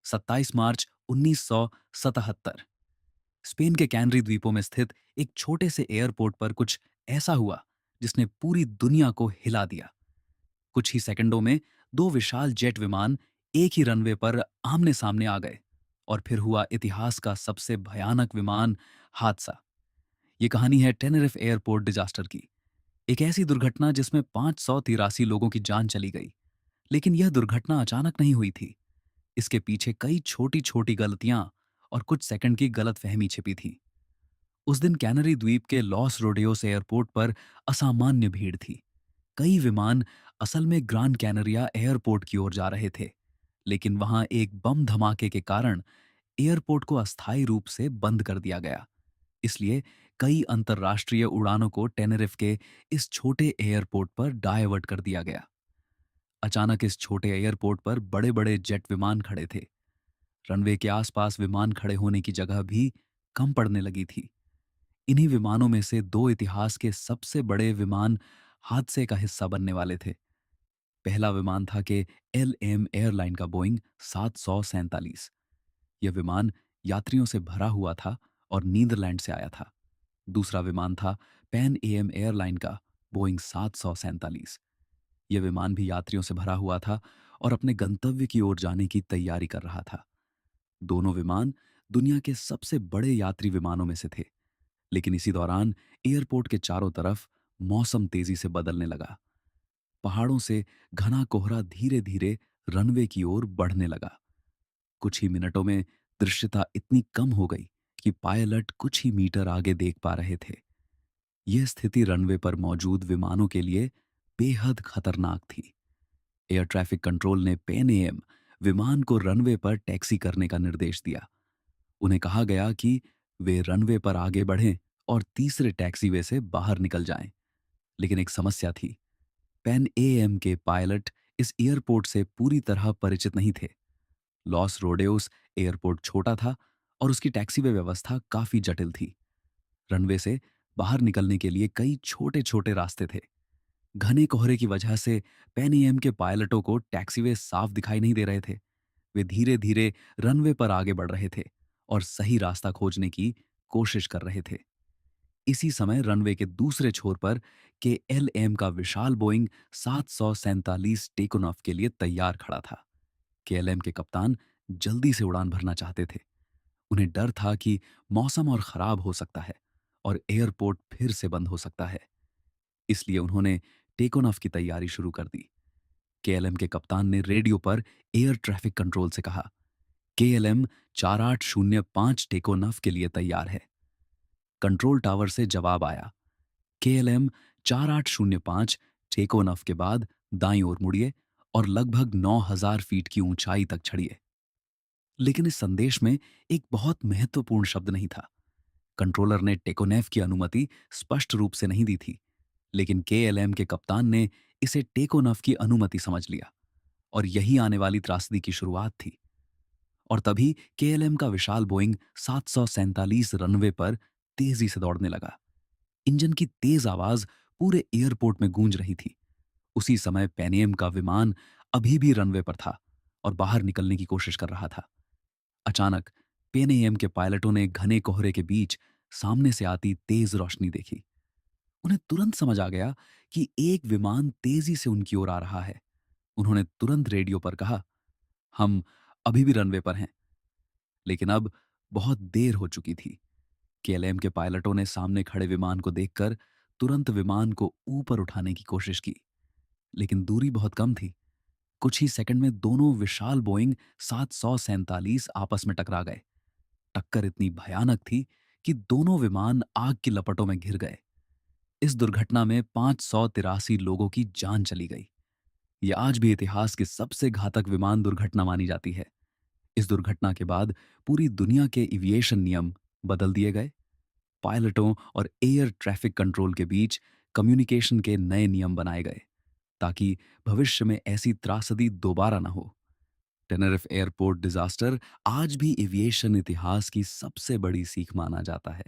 27 मार्च 1977। Spain के canary द्वीपों में स्थित एक छोटे से एयरपोर्ट पर कुछ ऐसा हुआ जिसने पूरी दुनिया को हिला दिया। कुछ ही सेकंडों में दो विशाल जेट विमान एक ही रनवे पर आमने सामने आ गए और फिर हुआ इतिहास का सबसे भयानक विमान हादसा। ये कहानी है टेनेरिफ एयरपोर्ट डिजास्टर की। एक ऐसी दुर्घटना जिसमें 583 लोगों की जान चली गई। लेकिन यह दुर्घटना अचानक नहीं हुई थी। इसके पीछे कई छोटी छोटी गलतियां और कुछ सेकंड की गलतफहमी छिपी थी। उस दिन कैनरी द्वीप के लॉस रोडेओस एयरपोर्ट पर असामान्य भीड़ थी। कई विमान असल में ग्रांड कैनरिया एयरपोर्ट की ओर जा रहे थे, लेकिन वहां एक बम धमाके के कारण एयरपोर्ट को अस्थायी रूप से बंद कर दिया गया। इसलिए कई अंतर्राष्ट्रीय उड़ानों को टेनेरिफ के इस छोटे एयरपोर्ट पर डायवर्ट कर दिया गया। अचानक इस छोटे एयरपोर्ट पर बड़े बड़े जेट विमान खड़े थे। रनवे के आसपास विमान खड़े होने की जगह भी कम पड़ने लगी थी। इन्हीं विमानों में से दो इतिहास के सबसे बड़े विमान हादसे का हिस्सा बनने वाले थे। पहला विमान था कि LM एयरलाइन का बोइंग 747। यह विमान यात्रियों से भरा हुआ था और नीदरलैंड से आया था। दूसरा विमान था पैन AM एयरलाइन का बोइंग 747। यह विमान भी यात्रियों से भरा हुआ था और अपने गंतव्य की ओर जाने की तैयारी कर रहा था। दोनों विमान दुनिया के सबसे बड़े यात्री विमानों में से थे। लेकिन इसी दौरान एयरपोर्ट के चारों तरफ मौसम तेजी से बदलने लगा। पहाड़ों से घना कोहरा धीरे धीरे रनवे की ओर बढ़ने लगा। कुछ ही मिनटों में दृश्यता इतनी कम हो गई कि पायलट कुछ ही मीटर आगे देख पा रहे थे। यह स्थिति रनवे पर मौजूद विमानों के लिए बेहद खतरनाक थी। एयर ट्रैफिक कंट्रोल ने पेन एएम विमान को रनवे पर टैक्सी करने का निर्देश दिया। उन्हें कहा गया कि वे रनवे पर आगे बढ़ें और तीसरे टैक्सीवे से बाहर निकल जाएं। लेकिन एक समस्या थी। पेन एएम के पायलट इस एयरपोर्ट से पूरी तरह परिचित नहीं थे। लॉस रोडेउस एयरपोर्ट छोटा था और उसकी टैक्सीवे व्यवस्था काफी जटिल थी। रनवे से बाहर निकलने के लिए कई छोटे छोटे रास्ते थे। घने कोहरे की वजह से पेन एएम के पायलटों को टैक्सीवे साफ दिखाई नहीं दे रहे थे। वे धीरे धीरे रनवे पर आगे बढ़ रहे थे और सही रास्ता खोजने की कोशिश कर रहे थे। इसी समय रनवे के दूसरे छोर पर KLM का विशाल बोइंग 747 टेकन ऑफ के लिए तैयार खड़ा था। KLM के कप्तान जल्दी से उड़ान भरना चाहते थे। उन्हें डर था कि मौसम और खराब हो सकता है और एयरपोर्ट फिर से बंद हो सकता है। इसलिए उन्होंने टेकन ऑफ की तैयारी शुरू कर दी। KLM के कप्तान ने रेडियो पर एयर ट्रैफिक कंट्रोल से कहा, KLM 4805 टेकन ऑफ के लिए तैयार है। कंट्रोल टावर से जवाब आया, KLM 4805 टेक ऑन ऑफ के बाद दाईं ओर मुड़िए और लगभग 9000 फीट की ऊंचाई तक चढ़िए। लेकिन इस संदेश में एक बहुत महत्वपूर्ण शब्द नहीं था। कंट्रोलर ने टेकोनेफ की अनुमति स्पष्ट रूप से नहीं दी थी, लेकिन KLM के कप्तान ने इसे टेकोनफ की अनुमति समझ लिया और यही आने वाली त्रासदी की शुरुआत थी। और तभी KLM का विशाल बोइंग 747 रनवे पर तेजी से दौड़ने लगा। इंजन की तेज आवाज पूरे एयरपोर्ट में गूंज रही थी। उसी समय पेनेम का विमान अभी भी रनवे पर था और बाहर निकलने की कोशिश कर रहा था। अचानक पेनेम के पायलटों ने घने कोहरे के बीच सामने से आती तेज रोशनी देखी। उन्हें तुरंत समझ आ गया कि एक विमान तेजी से उनकी ओर आ रहा है। उन्होंने तुरंत रेडियो पर कहा, हम अभी भी रनवे पर हैं। लेकिन अब बहुत देर हो चुकी थी। KLM के पायलटों ने सामने खड़े विमान को देखकर तुरंत विमान को ऊपर उठाने की कोशिश की, लेकिन दूरी बहुत कम थी। कुछ ही सेकंड में दोनों विशाल बोइंग 747 आपस में टकरा गए। टक्कर इतनी भयानक थी कि दोनों विमान आग की लपटों में घिर गए। इस दुर्घटना में 583 लोगों की जान चली गई। यह आज भी इतिहास की सबसे घातक विमान दुर्घटना मानी जाती है। इस दुर्घटना के बाद पूरी दुनिया के एविएशन नियम बदल दिए गए। पायलटों और एयर ट्रैफिक कंट्रोल के बीच कम्युनिकेशन के नए नियम बनाए गए ताकि भविष्य में ऐसी त्रासदी दोबारा न हो। टेनरिफ एयरपोर्ट डिजास्टर आज भी एविएशन इतिहास की सबसे बड़ी सीख माना जाता है।